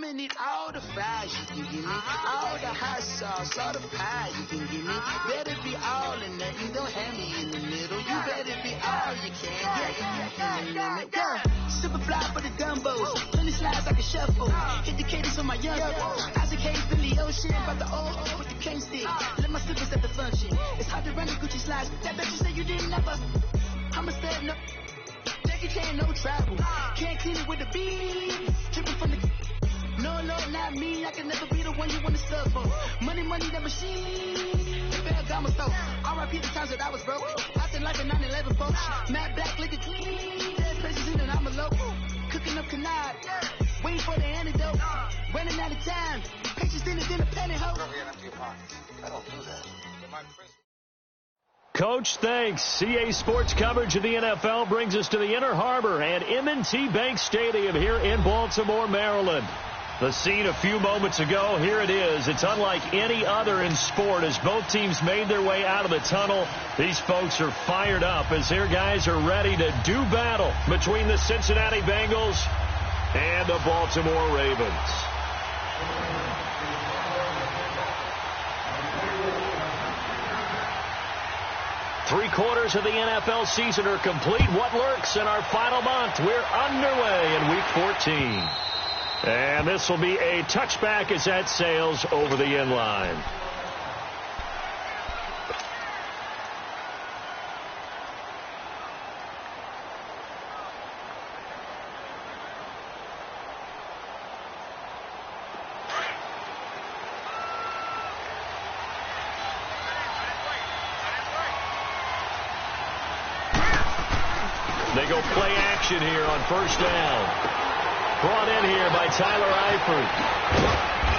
I'ma need all the fries you can give me, all the hot sauce, all the pie you can give me. Better be all or nothing, don't have me in the middle. You better be all you can. Yeah. Super fly for the gumbos, plenty slides like a shuffle. Hit the cadence on my young. Isaac Hayes, Billy Ocean, about the old with the cane stick. Let my slippers at the function. It's hard to run the Gucci slides. That bet you say you didn't never. I'm a stud, no. Jackie Chan, no travel. Can't clean it with the beat. Dripping from the. No, not me. I can never be the one you want to sub for. Money, the machine. The Ferragamo store. R.I.P. the times that I was broke. I said like a 9/11 folks. Matte black, liquor clean. Dead places in and I'm a local. Cooking up canard. Waiting for the antidote. Running out of time. Patience in the penny hoe. I don't do that. Coach, thanks. CA Sports coverage of the NFL brings us to the Inner Harbor and M&T Bank Stadium here in Baltimore, Maryland. The scene a few moments ago, here it is. It's unlike any other in sport as both teams made their way out of the tunnel. These folks are fired up as their guys are ready to do battle between the Cincinnati Bengals and the Baltimore Ravens. Three-quarters of the NFL season are complete. What lurks in our final month? We're underway in Week 14. And this will be a touchback as that sails over the end line. They go play action here on first down. Brought in here by Tyler Eifert.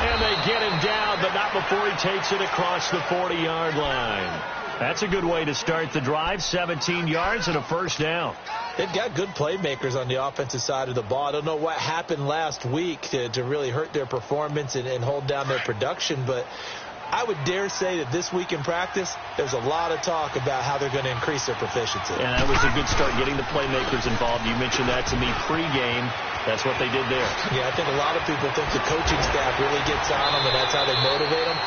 And they get him down, but not before he takes it across the 40-yard line. That's a good way to start the drive. 17 yards and a first down. They've got good playmakers on the offensive side of the ball. I don't know what happened last week to really hurt their performance and hold down their production, but I would dare say that this week in practice, there's a lot of talk about how they're going to increase their proficiency. And that was a good start, getting the playmakers involved. You mentioned that to me pregame. That's what they did there. Yeah, I think a lot of people think the coaching staff really gets on them, and that's how they motivate them.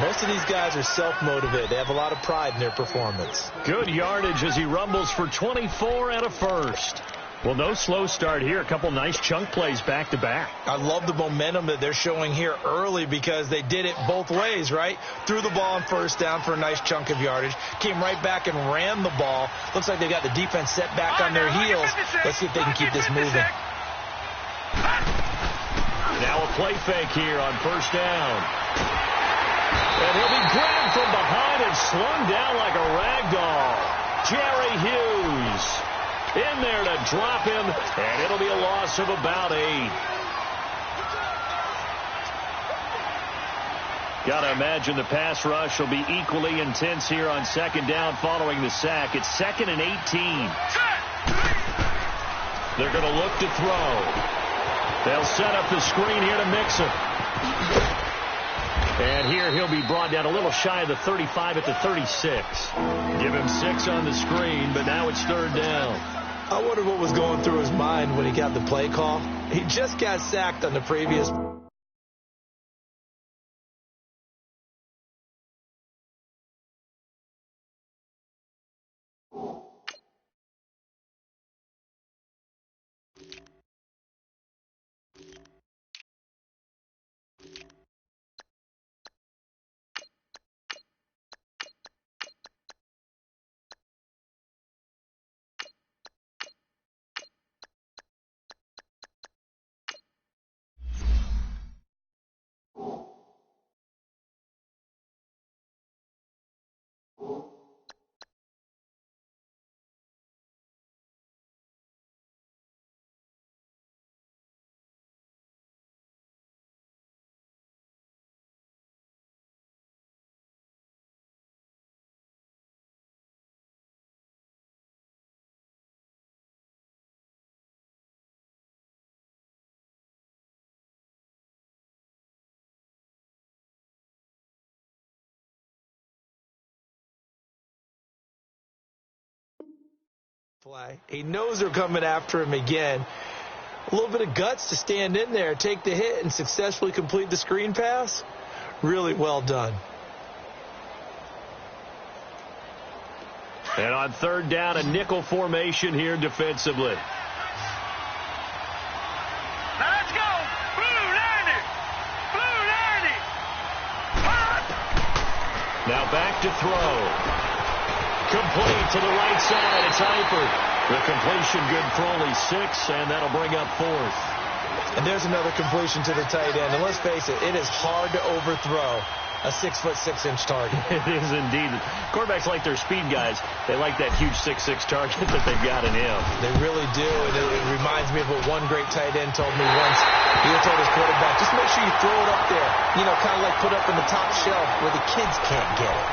Most of these guys are self-motivated. They have a lot of pride in their performance. Good yardage as he rumbles for 24 and a first. Well, no slow start here. A couple nice chunk plays back-to-back. I love the momentum that they're showing here early because they did it both ways, right? Threw the ball on first down for a nice chunk of yardage. Came right back and ran the ball. Looks like they've got the defense set back on their heels. Let's see if they can keep this moving. Now a play fake here on first down. And he'll be grabbed from behind and slung down like a rag doll. Jerry Hughes in there to drop him, and it'll be a loss of about 8. Got to imagine the pass rush will be equally intense here on second down following the sack. It's 2nd and 18. They're going to look to throw. They'll set up the screen here to Mixon. And here he'll be brought down a little shy of the 35 at the 36. Give him 6 on the screen, but now it's third down. I wonder what was going through his mind when he got the play call. He just got sacked on the previous. Play. He knows they're coming after him again. A little bit of guts to stand in there, take the hit, and successfully complete the screen pass. Really well done. And on third down, a nickel formation here defensively. Now let's go. Blue 90. Blue 90. Now back to throw. Complete to the right side. It's Eifert. The completion good for only 6, and that'll bring up 4th. And there's another completion to the tight end. And let's face it is hard to overthrow a 6'6" target. It is indeed. Quarterbacks like their speed guys. They like that huge 6'6" target that they've got in him. They really do. And it reminds me of what one great tight end told me once. He told his quarterback, just make sure you throw it up there. You know, kind of like put up in the top shelf where the kids can't get it.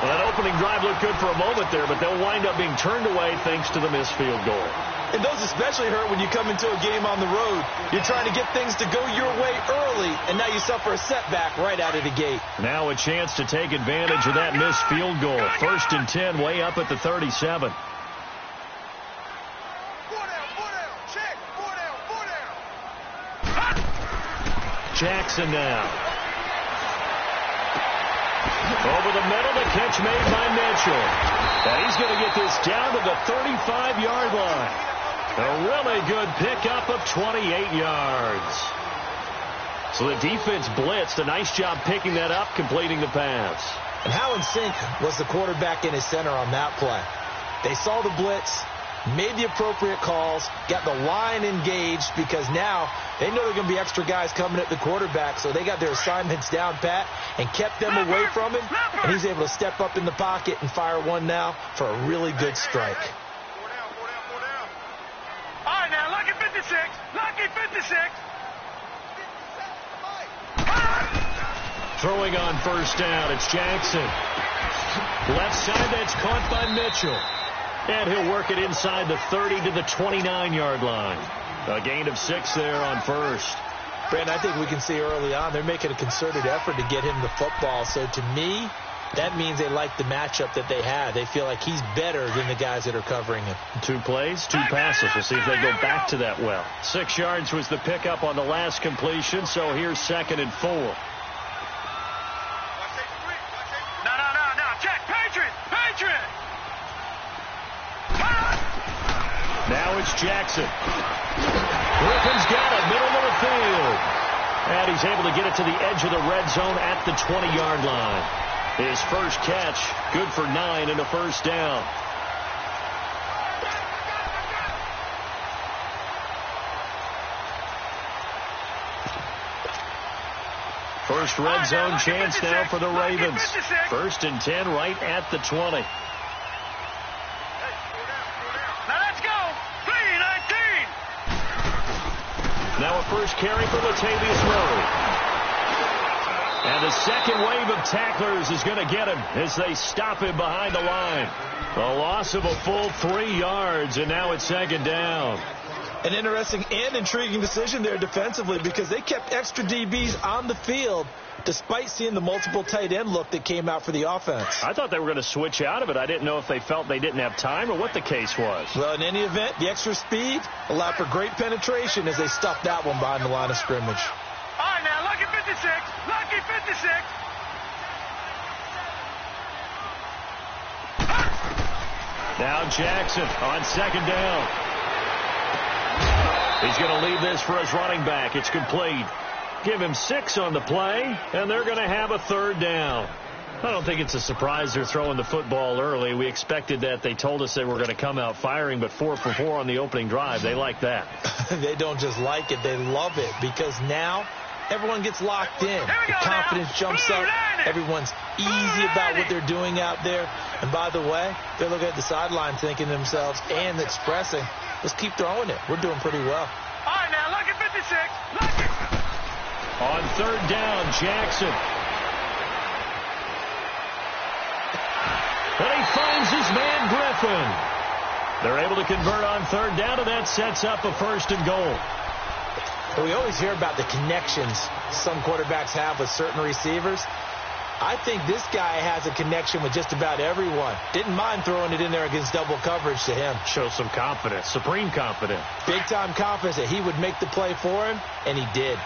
Well, that opening drive looked good for a moment there, but they'll wind up being turned away thanks to the missed field goal. And those especially hurt when you come into a game on the road. You're trying to get things to go your way early, and now you suffer a setback right out of the gate. Now a chance to take advantage of that missed field goal. 1st and 10, way up at the 37. Jackson now. Over the middle, the catch made by Mitchell. And he's going to get this down to the 35-yard line. A really good pickup of 28 yards. So the defense blitzed. A nice job picking that up, completing the pass. And how in sync was the quarterback and his center on that play? They saw the blitz, made the appropriate calls, got the line engaged because now they know there are going to be extra guys coming at the quarterback, so they got their assignments down pat and kept them away from him, and he's able to step up in the pocket and fire one now for a really good strike. All right, now, lucky 56. Lucky 56. Throwing on first down, it's Jackson. Left side, that's caught by Mitchell. And he'll work it inside the 30 to the 29-yard line. A gain of 6 there on first. Brandon, I think we can see early on they're making a concerted effort to get him the football. So to me, that means they like the matchup that they have. They feel like he's better than the guys that are covering him. 2 plays, 2 passes. We'll see if they go back to that well. 6 yards was the pickup on the last completion, so here's 2nd and 4. No. Check. Patriot. Now it's Jackson. Griffin's got it, middle of the field. And he's able to get it to the edge of the red zone at the 20-yard line. His first catch, good for 9 and a first down. First red zone chance now for the Ravens. 1st and 10 right at the 20. Now a first carry for Latavius Murray. And the second wave of tacklers is going to get him as they stop him behind the line. A loss of a full 3 yards, and now it's 2nd down. An interesting and intriguing decision there defensively because they kept extra DBs on the field despite seeing the multiple tight end look that came out for the offense. I thought they were going to switch out of it. I didn't know if they felt they didn't have time or what the case was. Well, in any event, the extra speed allowed for great penetration as they stuffed that one behind the line of scrimmage. All right, now, lucky 56. Lucky 56. Now Jackson on 2nd down. He's going to leave this for his running back. It's complete. Give him 6 on the play, and they're going to have a 3rd down. I don't think it's a surprise they're throwing the football early. We expected that. They told us they were going to come out firing, but 4 for 4 on the opening drive. They like that. They don't just like it. They love it because now everyone gets locked in. The confidence jumps up. Everyone's easy about what they're doing out there. And by the way, they're looking at the sideline thinking to themselves and expressing, let's keep throwing it. We're doing pretty well. All right, now, lucky 56. Lucky. On 3rd down, Jackson. And he finds his man, Griffin. They're able to convert on 3rd down, and that sets up a 1st and goal. We always hear about the connections some quarterbacks have with certain receivers. I think this guy has a connection with just about everyone. Didn't mind throwing it in there against double coverage to him. Shows some confidence, supreme confidence. Big-time confidence that he would make the play for him, and he did.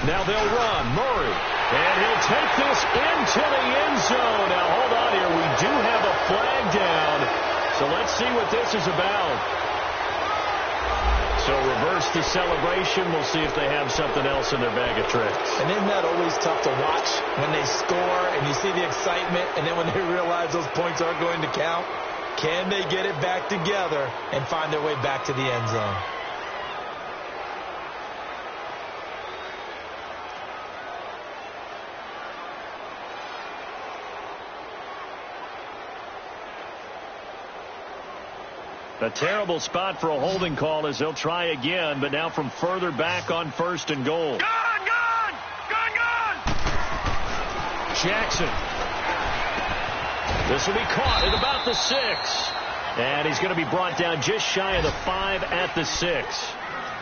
Now they'll run. Murray. And he'll take this into the end zone. Now, hold on here. We do have a flag down. So let's see what this is about. So reverse the celebration. We'll see if they have something else in their bag of tricks. And isn't that always tough to watch when they score and you see the excitement, and then when they realize those points aren't going to count? Can they get it back together and find their way back to the end zone? A terrible spot for a holding call as they'll try again, but now from further back on 1st and goal. Gone! Jackson. This will be caught at about the 6. And he's going to be brought down just shy of the 5 at the 6.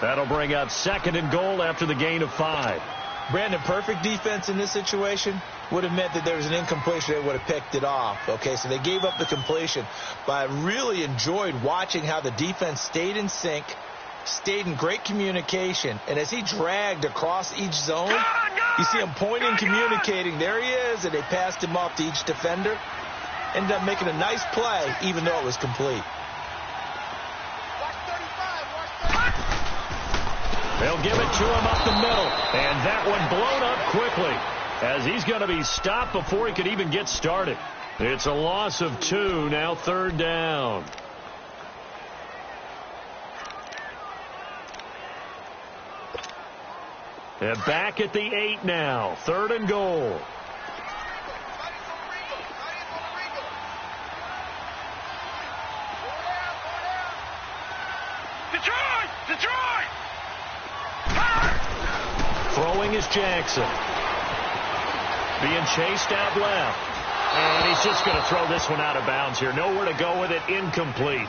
That'll bring up 2nd and goal after the gain of 5. Brandon, perfect defense in this situation would have meant that there was an incompletion. They would have picked it off. Okay, so they gave up the completion. But I really enjoyed watching how the defense stayed in sync, stayed in great communication. And as he dragged across each zone, you see him pointing, communicating. There he is, and they passed him off to each defender. Ended up making a nice play, even though it was complete. They'll give it to him up the middle. And that one blown up quickly as he's going to be stopped before he could even get started. It's a loss of 2, now 3rd down. They're back at the 8 now, 3rd and goal. Detroit! Throwing is Jackson. Being chased out left. And he's just going to throw this one out of bounds here. Nowhere to go with it. Incomplete.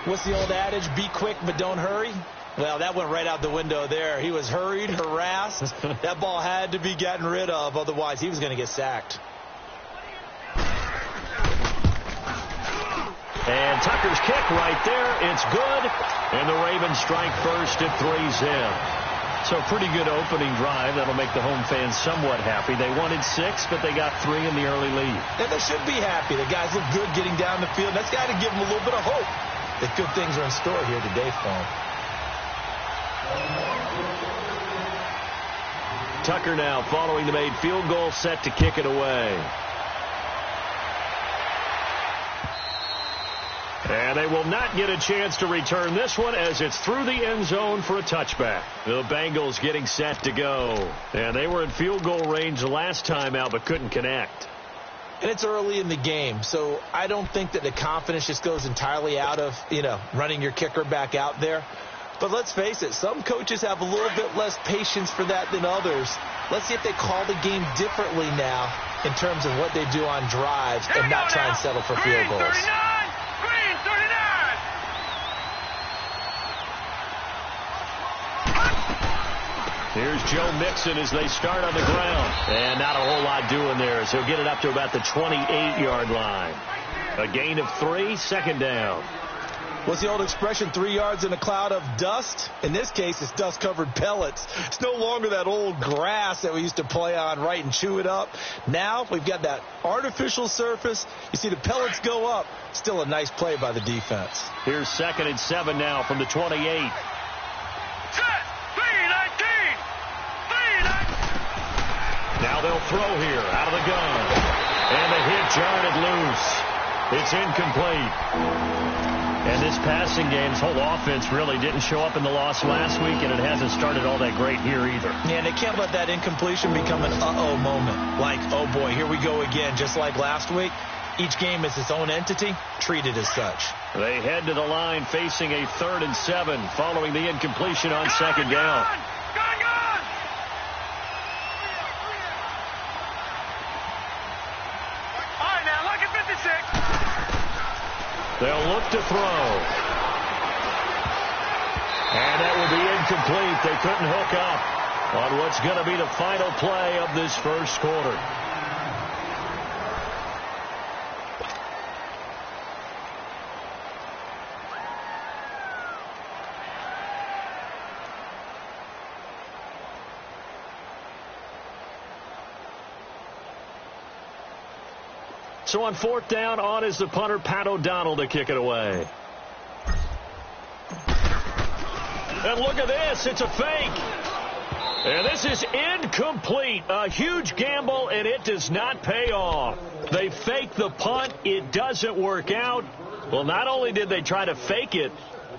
What's the old adage? Be quick, but don't hurry. Well, that went right out the window there. He was hurried, harassed. That ball had to be gotten rid of. Otherwise, he was going to get sacked. And Tucker's kick right there. It's good. And the Ravens strike first at 3-zip. So pretty good opening drive. That'll make the home fans somewhat happy. They wanted 6, but they got 3 in the early lead. And they should be happy. The guys look good getting down the field. That's got to give them a little bit of hope that good things are in store here today for them. Tucker now following the made field goal, set to kick it away. And they will not get a chance to return this one as it's through the end zone for a touchback. The Bengals getting set to go. And they were in field goal range last time out but couldn't connect. And it's early in the game, so I don't think that the confidence just goes entirely out of, running your kicker back out there. But let's face it, some coaches have a little bit less patience for that than others. Let's see if they call the game differently now in terms of what they do on drives and not try and settle for field goals. 39! Green 39! Here's Joe Mixon as they start on the ground. And not a whole lot doing there as he'll get it up to about the 28-yard line. A gain of 3, 2nd down. What's the old expression, 3 yards in a cloud of dust? In this case, it's dust-covered pellets. It's no longer that old grass that we used to play on, right, and chew it up. Now we've got that artificial surface. You see the pellets go up. Still a nice play by the defense. Here's 2nd and 7 now from the 28. Set! 3-19! Now they'll throw here out of the gun. And the hit jarred loose. It's incomplete. And this passing game's whole offense really didn't show up in the loss last week, and it hasn't started all that great here either. Yeah, and they can't let that incompletion become an uh-oh moment. Like, oh boy, here we go again, just like last week. Each game is its own entity, treated as such. They head to the line facing a 3rd and 7 following the incompletion on 2nd down. Gone! All right, now, look at 56. They'll look to throw. And that will be incomplete. They couldn't hook up on what's going to be the final play of this first quarter. So on fourth down, on is the punter, Pat O'Donnell, to kick it away. And look at this. It's a fake. And this is incomplete. A huge gamble, and it does not pay off. They fake the punt. It doesn't work out. Well, not only did they try to fake it,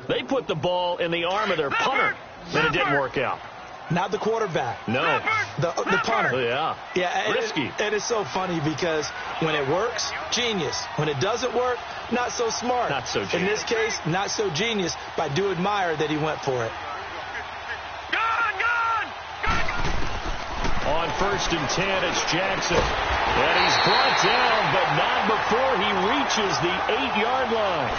they put the ball in the arm of their punter, and it didn't work out. Not the quarterback. No. The punter. Yeah. Yeah. Risky. It is so funny because when it works, genius. When it doesn't work, not so smart. Not so genius. In this case, not so genius, but I do admire that he went for it. On 1st and 10, it's Jackson. And he's brought down, but not before he reaches the 8-yard line.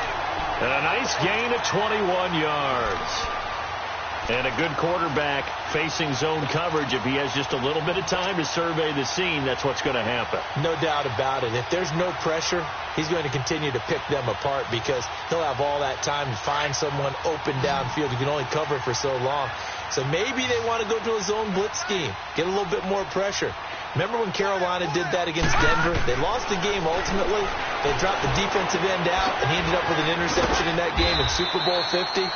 And a nice gain of 21 yards. And a good quarterback facing zone coverage. If he has just a little bit of time to survey the scene, that's what's going to happen. No doubt about it. If there's no pressure, he's going to continue to pick them apart because he'll have all that time to find someone open downfield. You can only cover for so long. So maybe they want to go to a zone blitz scheme, get a little bit more pressure. Remember when Carolina did that against Denver? They lost the game ultimately. They dropped the defensive end out, and he ended up with an interception in that game in Super Bowl 50.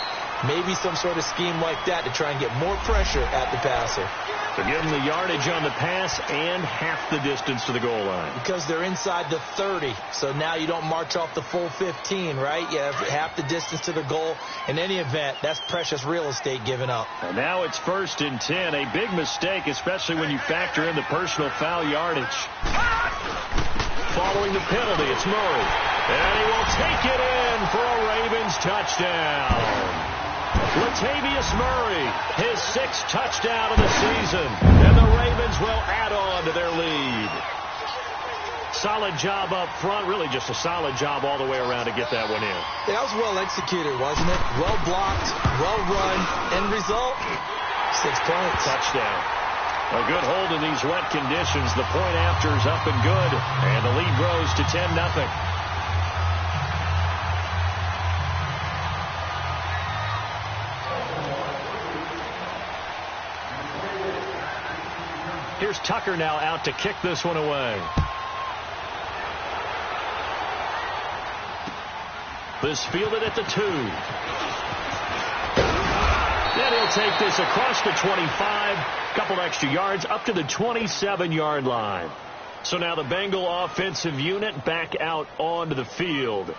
Maybe some sort of scheme like that to try and get more pressure at the passer. To give them the yardage on the pass and half the distance to the goal line. Because they're inside the 30, so now you don't march off the full 15, right? You have half the distance to the goal. In any event, that's precious real estate given up. And now it's 1st and 10. A big mistake, especially when you factor in the personal foul yardage. Following the penalty, it's Murray. And he will take it in for a Ravens touchdown. Latavius Murray, his 6th touchdown of the season, and the Ravens will add on to their lead. Solid job up front, really just a solid job all the way around to get that one in. That was well executed, wasn't it? Well blocked, well run, end result, 6 points. Touchdown. A good hold in these wet conditions. The point after is up and good, and the lead grows to 10-0. Here's Tucker now out to kick this one away. This fielded at the 2. Then he'll take this across the 25. Couple extra yards up to the 27-yard line. So now the Bengal offensive unit back out onto the field.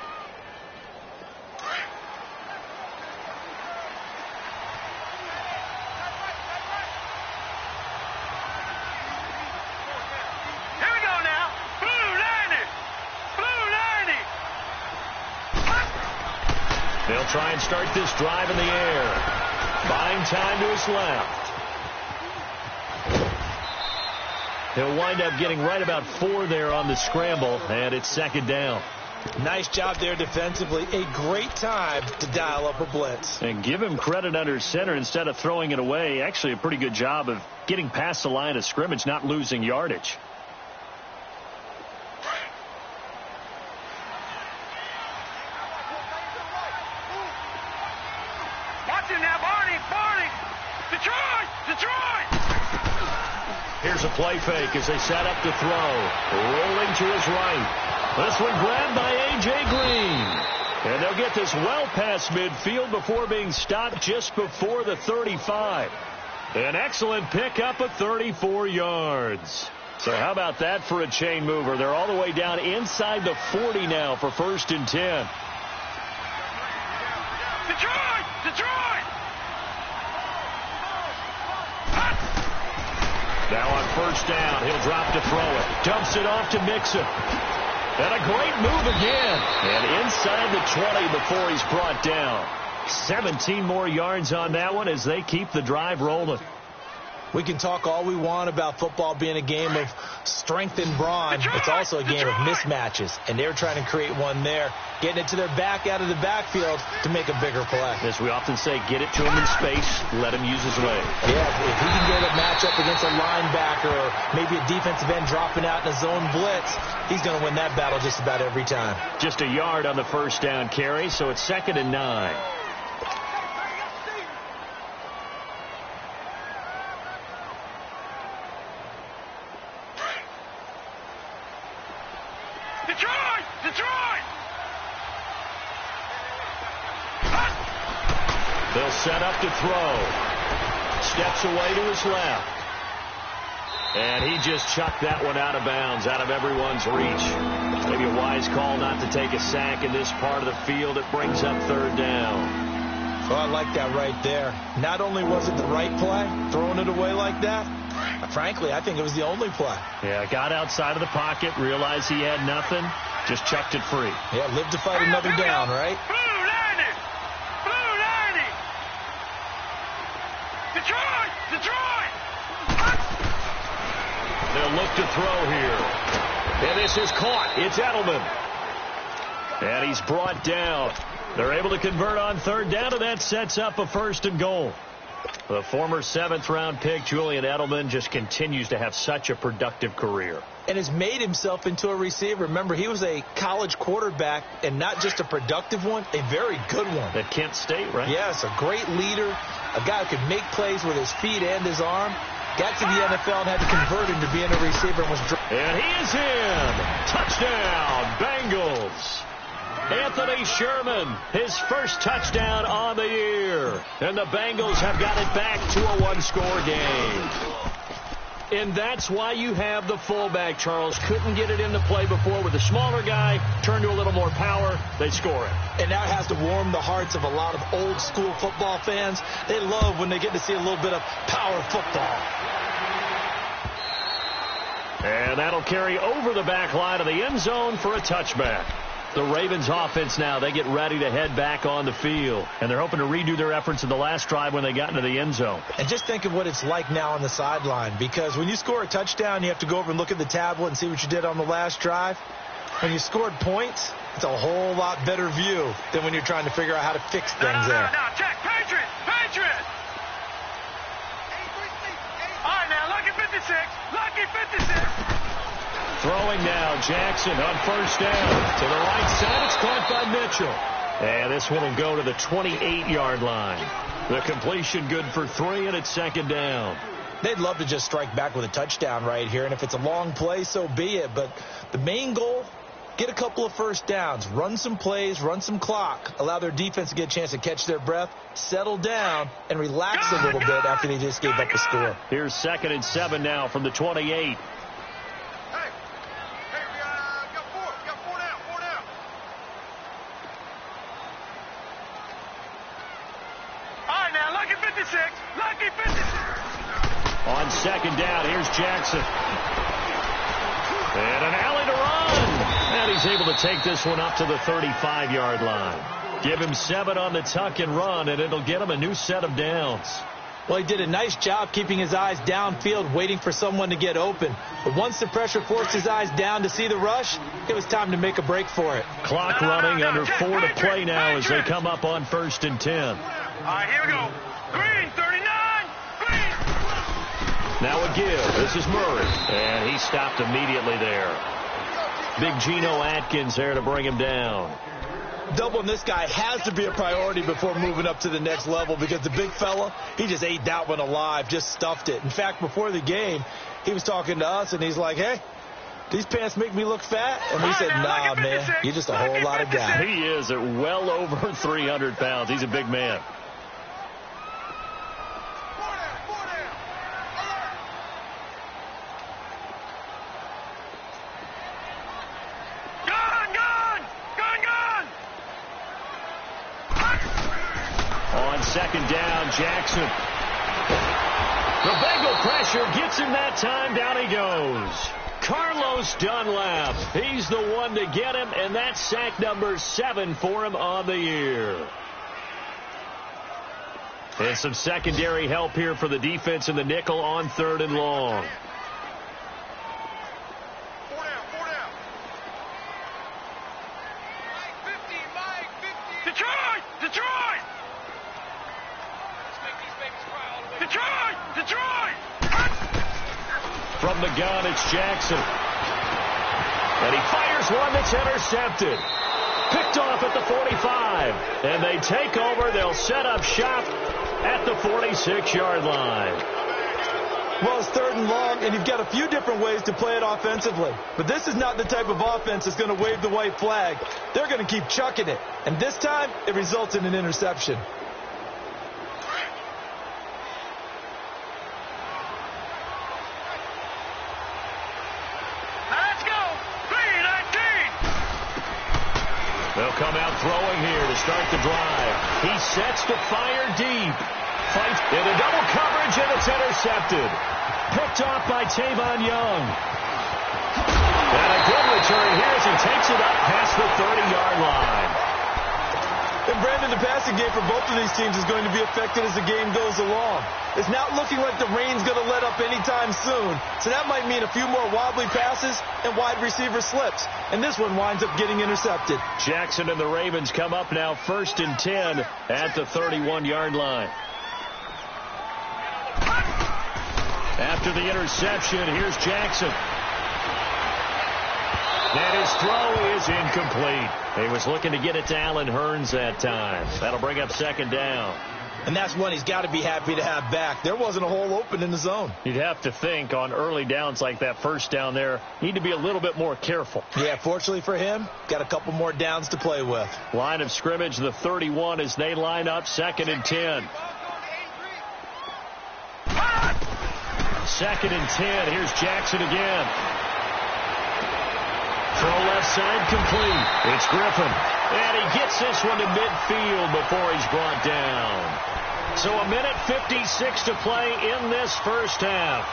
They'll try and start this drive in the air. Buying time to his left. He'll wind up getting right about 4 there on the scramble, and it's 2nd down. Nice job there defensively. A great time to dial up a blitz. And give him credit under center instead of throwing it away. Actually a pretty good job of getting past the line of scrimmage, not losing yardage. Here's a play fake as they set up to throw. Rolling to his right. This one grabbed by A.J. Green. And they'll get this well past midfield before being stopped just before the 35. An excellent pickup of 34 yards. So how about that for a chain mover? They're all the way down inside the 40 now for 1st and 10. Detroit! Detroit! Now on 1st down, he'll drop to throw it. Dumps it off to Mixon. And a great move again. And inside the 20 before he's brought down. 17 more yards on that one as they keep the drive rolling. We can talk all we want about football being a game of strength and brawn. It's also a game of mismatches, and they're trying to create one there, getting it to their back out of the backfield to make a bigger play. As we often say, get it to him in space, let him use his leg. Yeah, if he can get a matchup against a linebacker or maybe a defensive end dropping out in a zone blitz, he's going to win that battle just about every time. Just a yard on the first down carry, so it's 2nd and 9. They'll set up to throw. Steps away to his left. And he just chucked that one out of bounds, out of everyone's reach. Maybe a wise call not to take a sack in this part of the field. It brings up 3rd down. Well, I like that right there. Not only was it the right play, throwing it away like that, frankly, I think it was the only play. Yeah, got outside of the pocket, realized he had nothing, just chucked it free. Yeah, live to fight another down, right? Detroit! They'll look to throw here. And this is caught. It's Edelman. And he's brought down. They're able to convert on 3rd down, and that sets up a 1st and goal. The former 7th-round pick, Julian Edelman, just continues to have such a productive career. And has made himself into a receiver. Remember, he was a college quarterback, and not just a productive one, a very good one. At Kent State, right? Yes, a great leader, a guy who could make plays with his feet and his arm. Got to the NFL and had to convert into being a receiver. And he is in. Touchdown, Bengals. Anthony Sherman, his first touchdown on the year. And the Bengals have got it back to a one-score game. And that's why you have the fullback, Charles. Couldn't get it into play before with the smaller guy. Turned to a little more power. They score it. And that has to warm the hearts of a lot of old-school football fans. They love when they get to see a little bit of power football. And that'll carry over the back line of the end zone for a touchback. The Ravens offense now, they get ready to head back on the field. And they're hoping to redo their efforts in the last drive when they got into the end zone. And just think of what it's like now on the sideline. Because when you score a touchdown, you have to go over and look at the tablet and see what you did on the last drive. When you scored points, it's a whole lot better view than when you're trying to figure out how to fix things there. No, check. Patriot! All right, now, lucky 56. Throwing now, Jackson on 1st down. To the right side, it's caught by Mitchell. And this one will go to the 28-yard line. The completion good for 3, and it's 2nd down. They'd love to just strike back with a touchdown right here, and if it's a long play, so be it. But the main goal, get a couple of first downs, run some plays, run some clock, allow their defense to get a chance to catch their breath, settle down, and relax a little bit after they just gave up a score. Here's 2nd and 7 now from the 28. On 2nd down, here's Jackson. And an alley to run. And he's able to take this one up to the 35-yard line. Give him 7 on the tuck and run, and it'll get him a new set of downs. Well, he did a nice job keeping his eyes downfield, waiting for someone to get open. But once the pressure forced his eyes down to see the rush, it was time to make a break for it. Clock running, under 4 to play now as they come up on 1st and 10. All right, here we go. Green, 39. Now a give. This is Murray. And he stopped immediately there. Big Geno Atkins there to bring him down. Doubling this guy has to be a priority before moving up to the next level, because the big fella, he just ate that one alive, just stuffed it. In fact, before the game, he was talking to us, and he's like, hey, these pants make me look fat? And we said, nah, man, you're just a whole lot of guy. He is at well over 300 pounds. He's a big man. On 2nd down, Jackson. The Bengal pressure gets him that time. Down he goes. Carlos Dunlap. He's the one to get him, and that's sack number 7 for him on the year. And some secondary help here for the defense in the nickel on 3rd and long. Detroit! Detroit! Detroit! Detroit! From the gun, it's Jackson. And he fires one that's intercepted. Picked off at the 45. And they take over. They'll set up shop at the 46-yard line. Well, it's 3rd and long, and you've got a few different ways to play it offensively. But this is not the type of offense that's going to wave the white flag. They're going to keep chucking it. And this time, it results in an interception. They'll come out throwing here to start the drive. He sets to fire deep. Fight into double coverage, and it's intercepted. Picked off by Tavon Young. And a good return here as he takes it up past the 30-yard line. And Brandon, the passing game for both of these teams is going to be affected as the game goes along. It's not looking like the rain's going to let up anytime soon, so that might mean a few more wobbly passes and wide receiver slips. And this one winds up getting intercepted. Jackson and the Ravens come up now 1st and 10 at the 31-yard line. After the interception, here's Jackson. And his throw is incomplete. He was looking to get it to Allen Hurns that time. That'll bring up 2nd down. And that's one he's got to be happy to have back. There wasn't a hole open in the zone. You'd have to think on early downs like that 1st down there, need to be a little bit more careful. Yeah, fortunately for him, got a couple more downs to play with. Line of scrimmage, the 31 as they line up 2nd and 10. 2nd and 10. Here's Jackson again. Throw left side complete. It's Griffin. And he gets this one to midfield before he's brought down. So 1:56 to play in this first half.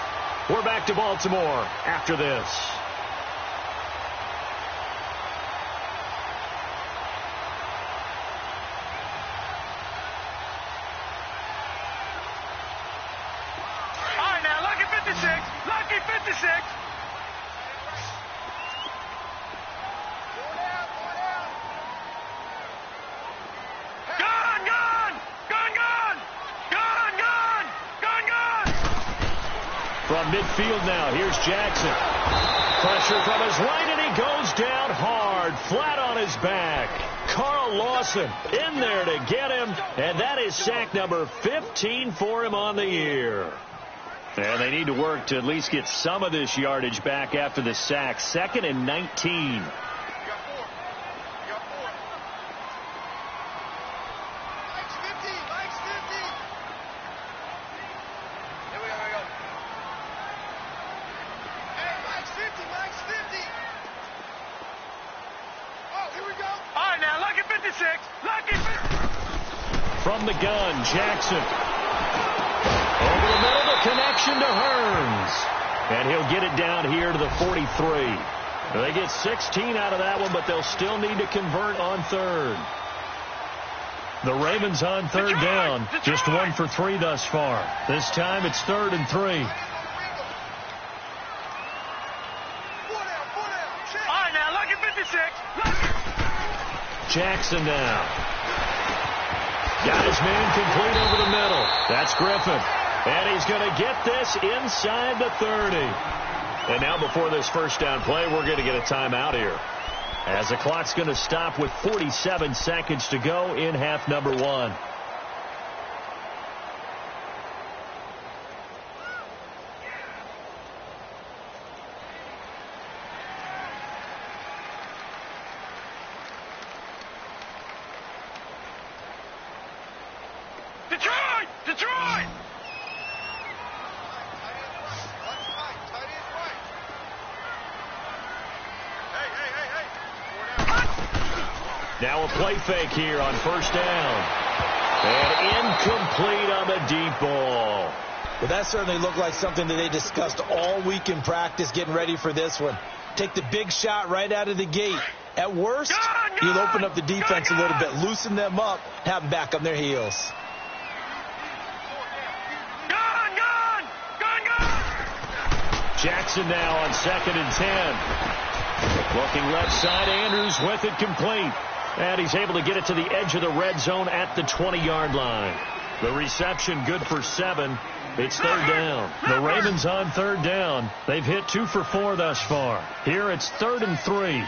We're back to Baltimore after this. All right, now, lucky 56. Lucky 56. From midfield now, here's Jackson. Pressure from his right, and he goes down hard, flat on his back. Carl Lawson in there to get him, and that is sack number 15 for him on the year. And they need to work to at least get some of this yardage back after the sack. 2nd and 19. From the gun, Jackson. Over the middle, the connection to Hurns. And he'll get it down here to the 43. They get 16 out of that one, but they'll still need to convert on 3rd. The Ravens on 3rd down. Just 1 for 3 thus far. This time it's 3rd and 3. All right, now, lucky 56. Jackson now. Got his man complete over the middle. That's Griffin. And he's going to get this inside the 30. And now before this first down play, we're going to get a timeout here, as the clock's going to stop with 47 seconds to go in half number 1. Detroit! Detroit! Now a play fake here on 1st down. And incomplete on the deep ball. Well, that certainly looked like something that they discussed all week in practice getting ready for this one. Take the big shot right out of the gate. At worst, you'll open up the defense a little bit, loosen them up, have them back on their heels. Jackson now on 2nd and 10. Looking left side, Andrews with it complete. And he's able to get it to the edge of the red zone at the 20-yard line. The reception good for 7. It's 3rd down. The Ravens on 3rd down. They've hit 2 for 4 thus far. Here it's 3rd and 3.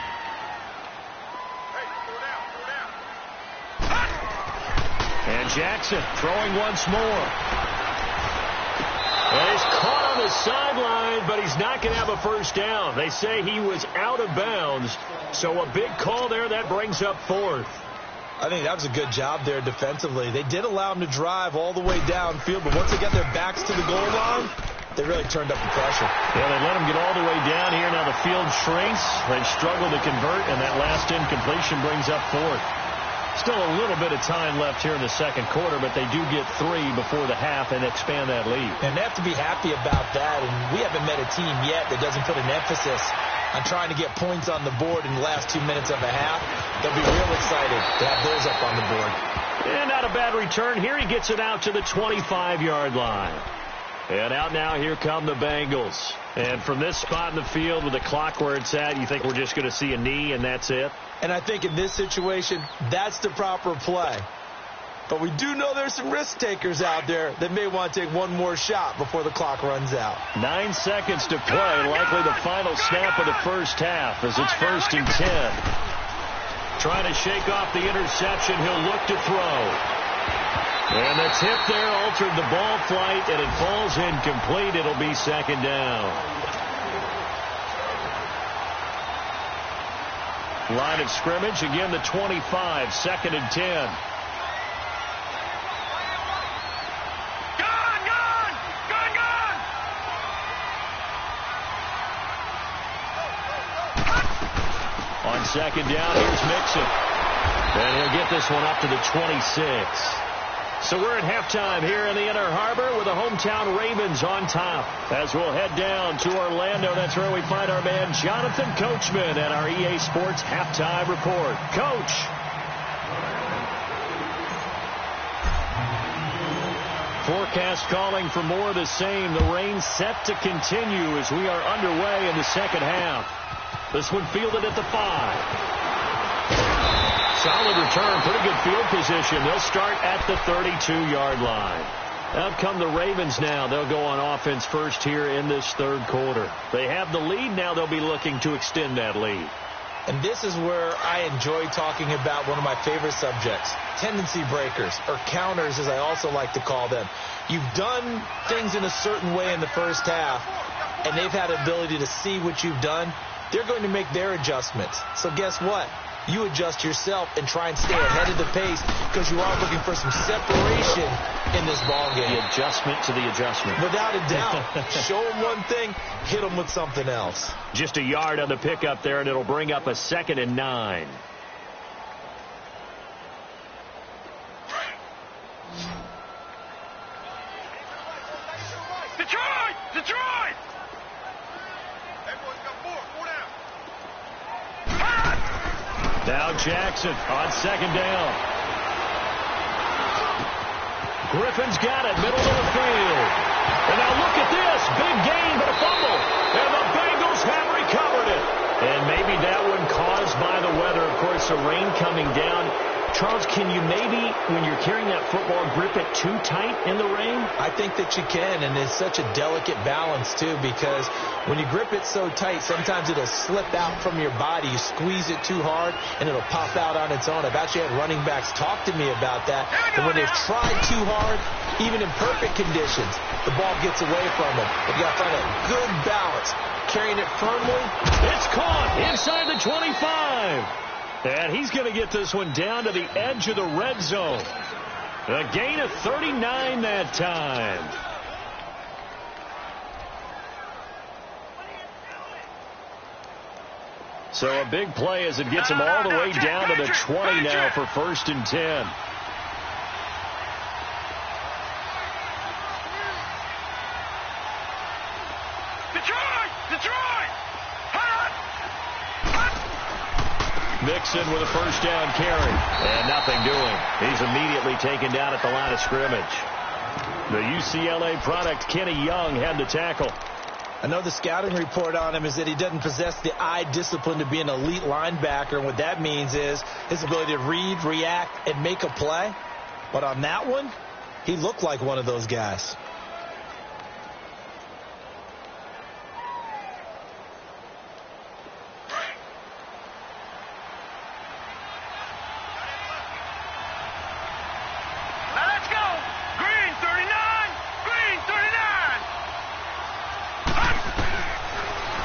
And Jackson throwing once more. And he's caught on the sideline, but he's not going to have a first down. They say he was out of bounds. So a big call there. That brings up 4th. I think that was a good job there defensively. They did allow him to drive all the way downfield, but once they got their backs to the goal line, they really turned up the pressure. Yeah, they let him get all the way down here. Now the field shrinks. They've struggled to convert, and that last incompletion brings up 4th. Still a little bit of time left here in the second quarter, but they do get 3 before the half and expand that lead. And they have to be happy about that, and we haven't met a team yet that doesn't put an emphasis on trying to get points on the board in the last 2 minutes of a half. They'll be real excited to have theirs up on the board. And not a bad return here. He gets it out to the 25-yard line. And out now, here come the Bengals. And from this spot in the field with the clock where it's at, you think we're just going to see a knee and that's it? And I think in this situation, that's the proper play. But we do know there's some risk takers out there that may want to take one more shot before the clock runs out. 9 seconds to play, likely the final snap of the first half as it's 1st and 10. Trying to shake off the interception, he'll look to throw. And the tip there altered the ball flight, and it falls incomplete. It'll be 2nd down. Line of scrimmage, again the 25, 2nd and 10. On 2nd down, here's Mixon. And he'll get this one up to the 26. So we're at halftime here in the Inner Harbor with the hometown Ravens on top. As we'll head down to Orlando, that's where we find our man Jonathan Coachman at our EA Sports Halftime Report. Coach. Forecast calling for more of the same. The rain set to continue as we are underway in the second half. This one fielded at the 5. Solid return, pretty good field position. They'll start at the 32-yard line. Out come the Ravens now. They'll go on offense first here in this third quarter. They have the lead. Now they'll be looking to extend that lead. And this is where I enjoy talking about one of my favorite subjects, tendency breakers, or counters as I also like to call them. You've done things in a certain way in the first half, and they've had ability to see what you've done. They're going to make their adjustments. So guess what? You adjust yourself and try and stay ahead of the pace because you are looking for some separation in this ball game. The adjustment to the adjustment. Without a doubt. Show them one thing, hit them with something else. Just a yard on the pickup there, and it'll bring up a 2nd and 9. Detroit! Detroit! Now Jackson on 2nd down. Griffin's got it, middle of the field. And now look at this, big gain, but a fumble. And the Bengals have recovered it. And maybe that one caused by the weather. Of course, the rain coming down. Charles, can you maybe, when you're carrying that football, grip it too tight in the rain? I think that you can, and it's such a delicate balance, too, because when you grip it so tight, sometimes it'll slip out from your body. You squeeze it too hard, and it'll pop out on its own. I've actually had running backs talk to me about that. And when they've tried too hard, even in perfect conditions, the ball gets away from them. But you got to find a good balance. Carrying it firmly. It's caught inside the 25. And he's going to get this one down to the edge of the red zone. A gain of 39 that time. So a big play as it gets him all the way down to the 20 now for 1st and 10. Detroit! Detroit! Mixon with a first down carry. And nothing doing. He's immediately taken down at the line of scrimmage. The UCLA product, Kenny Young, had the tackle. Another scouting report on him is that he doesn't possess the eye discipline to be an elite linebacker, and what that means is his ability to read, react, and make a play. But on that one, he looked like one of those guys.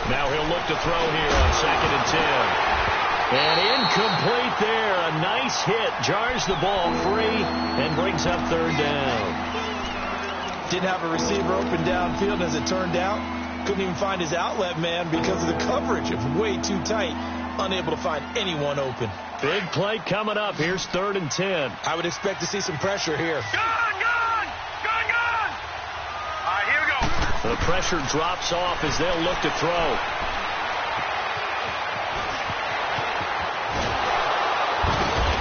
Now he'll look to throw here on 2nd and 10. And incomplete there. A nice hit. Jars the ball free and brings up 3rd down. Didn't have a receiver open downfield as it turned out. Couldn't even find his outlet man because of the coverage. It was way too tight. Unable to find anyone open. Big play coming up. Here's 3rd and 10. I would expect to see some pressure here. Gone! All right, here we go. The pressure drops off as they'll look to throw.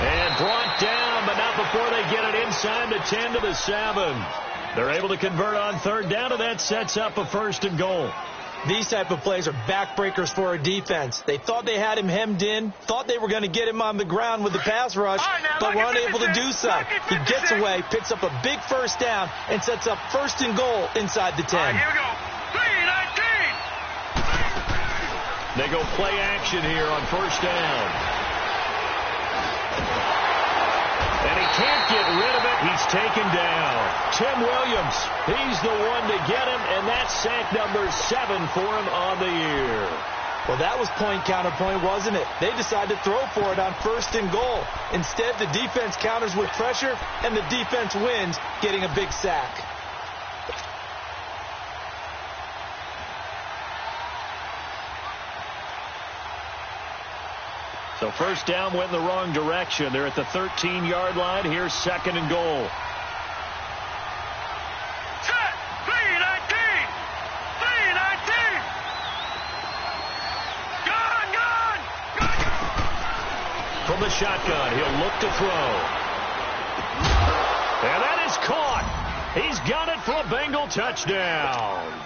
And brought down, but not before they get it inside the 10 to the 7. They're able to convert on 3rd down, and that sets up a 1st and goal. These type of plays are backbreakers for a defense. They thought they had him hemmed in, thought they were going to get him on the ground with the pass rush, but were unable to do so. He gets away, picks up a big 1st down, and sets up 1st and goal inside the 10. All right, here we go. 3-19. They go play action here on 1st down. And he can't get rid of it. He's taken down. Tim Williams, he's the one to get him, and that's sack number 7 for him on the year. Well, that was point counterpoint, wasn't it? They decided to throw for it on 1st and goal. Instead, the defense counters with pressure, and the defense wins, getting a big sack. So 1st down went in the wrong direction. They're at the 13-yard line. Here's 2nd and goal. Set. 3-19. 3-19. Gone. From the shotgun, he'll look to throw. And that is caught. He's got it for a Bengal touchdown.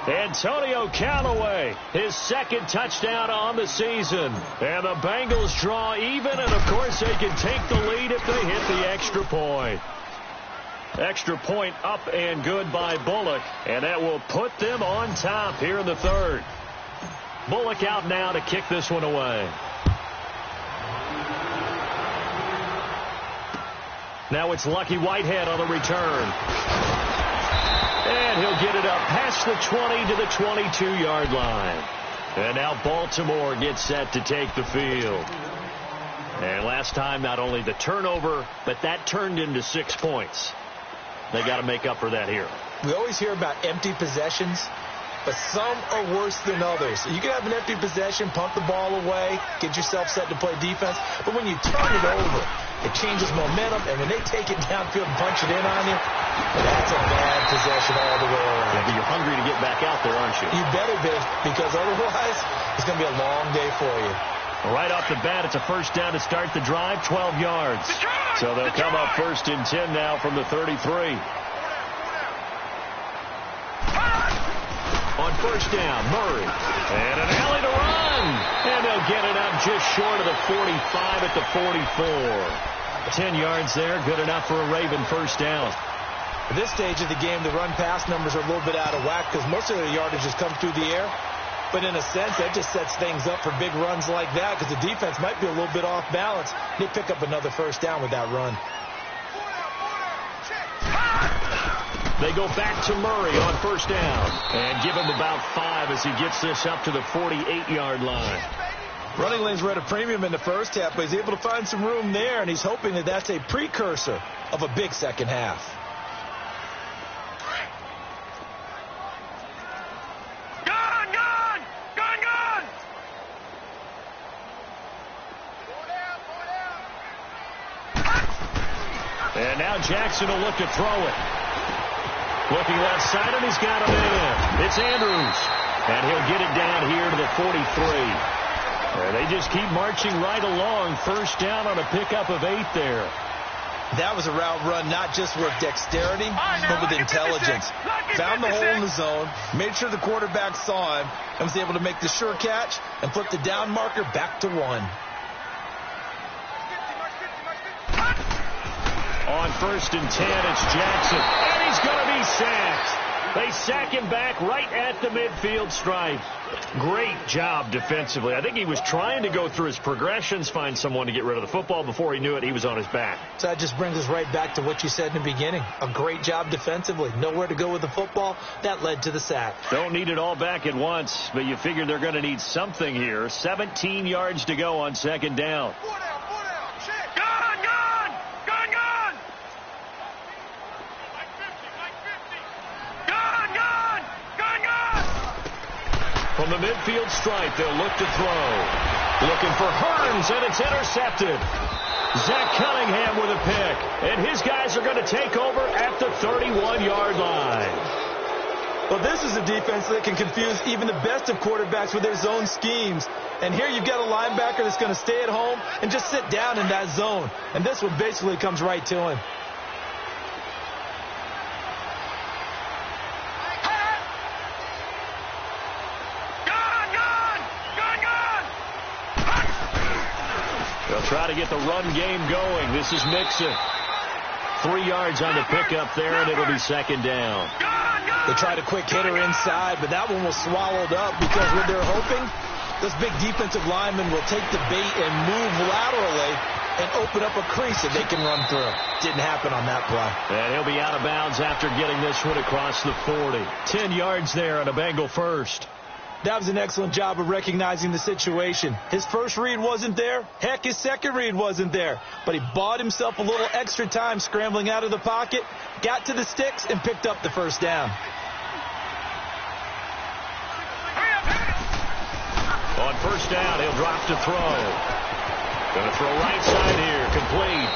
Antonio Callaway, his 2nd touchdown on the season. And the Bengals draw even, and of course they can take the lead if they hit the extra point. Extra point up and good by Bullock, and that will put them on top here in the 3rd. Bullock out now to kick this one away. Now it's Lucky Whitehead on the return. And he'll get it up past the 20 to the 22-yard line. And now Baltimore gets set to take the field. And last time, not only the turnover, but that turned into 6 points. They got to make up for that here. We always hear about empty possessions, but some are worse than others. You can have an empty possession, punt the ball away, get yourself set to play defense, but when you turn it over, it changes momentum, and when they take it downfield and punch it in on you, that's a bad possession all the way around. Yeah, but you're hungry to get back out there, aren't you? You better be, because otherwise it's going to be a long day for you. Right off the bat, it's a 1st down to start the drive, 12 yards. So they'll come up 1st and 10 now from the 33. On 1st down, Murray. And an alley to run. And they'll get it up just short of the 45 at the 44. 10 yards there, good enough for a Raven 1st down. At this stage of the game, the run-pass numbers are a little bit out of whack because most of the yardage has come through the air. But in a sense, that just sets things up for big runs like that because the defense might be a little bit off balance. They pick up another 1st down with that run. They go back to Murray on 1st down and give him about 5 as he gets this up to the 48-yard line. Running lanes were at a premium in the 1st half, but he's able to find some room there, and he's hoping that that's a precursor of a big 2nd half. Gone. And now Jackson will look to throw it. Looking left side, and he's got him in. It's Andrews. And he'll get it down here to the 43. And they just keep marching right along. 1st down on a pickup of 8 there. That was a route run not just with dexterity, but with intelligence. Found the hole in the zone, made sure the quarterback saw him, and was able to make the sure catch and flip the down marker back to 1. On 1st and 10, it's Jackson, and he's going to be sacked. They sack him back right at the midfield stripe. Great job defensively. I think he was trying to go through his progressions, find someone to get rid of the football. Before he knew it, he was on his back. So that just brings us right back to what you said in the beginning. A great job defensively. Nowhere to go with the football. That led to the sack. Don't need it all back at once, but you figure they're going to need something here. 17 yards to go on 2nd down. From the midfield stripe, they'll look to throw. Looking for Hearns, and it's intercepted. Zach Cunningham with a pick, and his guys are going to take over at the 31-yard line. Well, this is a defense that can confuse even the best of quarterbacks with their zone schemes. And here you've got a linebacker that's going to stay at home and just sit down in that zone. And this one basically comes right to him. They'll try to get the run game going. This is Mixon. 3 yards on the pickup there, and it'll be 2nd down. They tried a quick hitter inside, but that one was swallowed up because what they're hoping, those big defensive linemen will take the bait and move laterally and open up a crease that they can run through. Didn't happen on that play. And he'll be out of bounds after getting this one across the 40. 10 yards there on a Bengal first. That was an excellent job of recognizing the situation. His first read wasn't there. Heck, his second read wasn't there. But he bought himself a little extra time scrambling out of the pocket, got to the sticks, and picked up the 1st down. On 1st down, he'll drop to throw. Going to throw right side here, complete.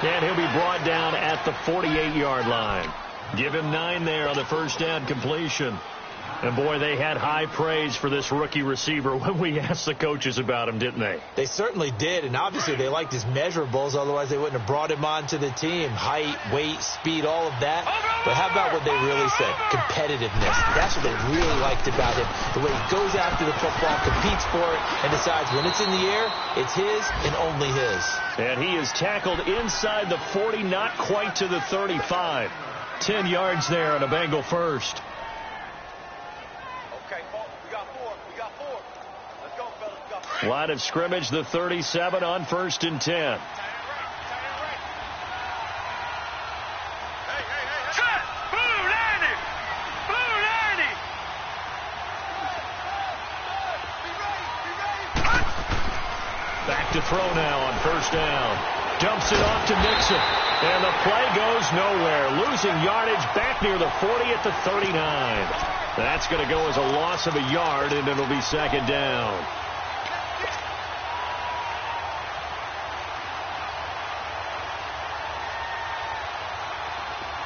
And he'll be brought down at the 48-yard line. Give him 9 there on the 1st down completion. And, boy, they had high praise for this rookie receiver when we asked the coaches about him, didn't they? They certainly did, and obviously they liked his measurables. Otherwise, they wouldn't have brought him onto the team. Height, weight, speed, all of that. But how about what they really said? Competitiveness. That's what they really liked about him. The way he goes after the football, competes for it, and decides when it's in the air, it's his and only his. And he is tackled inside the 40, not quite to the 35. 10 yards there on a Bengal first. Line of scrimmage, the 37 on 1st and 10. Back to throw now on 1st down. Dumps it off to Mixon. And the play goes nowhere. Losing yardage back near the 40 at the 39. That's going to go as a loss of a yard, and it'll be 2nd down.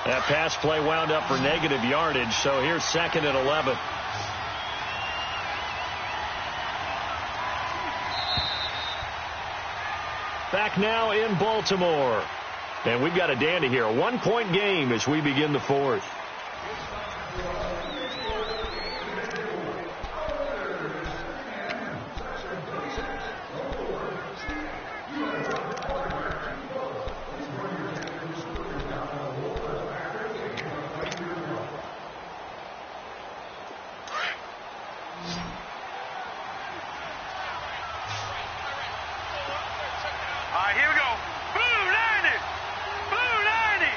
That pass play wound up for negative yardage, so here's 2nd and 11. Back now in Baltimore. And we've got a dandy here. A 1-point game as we begin the 4th. Here we go. Blue 90. Blue 90.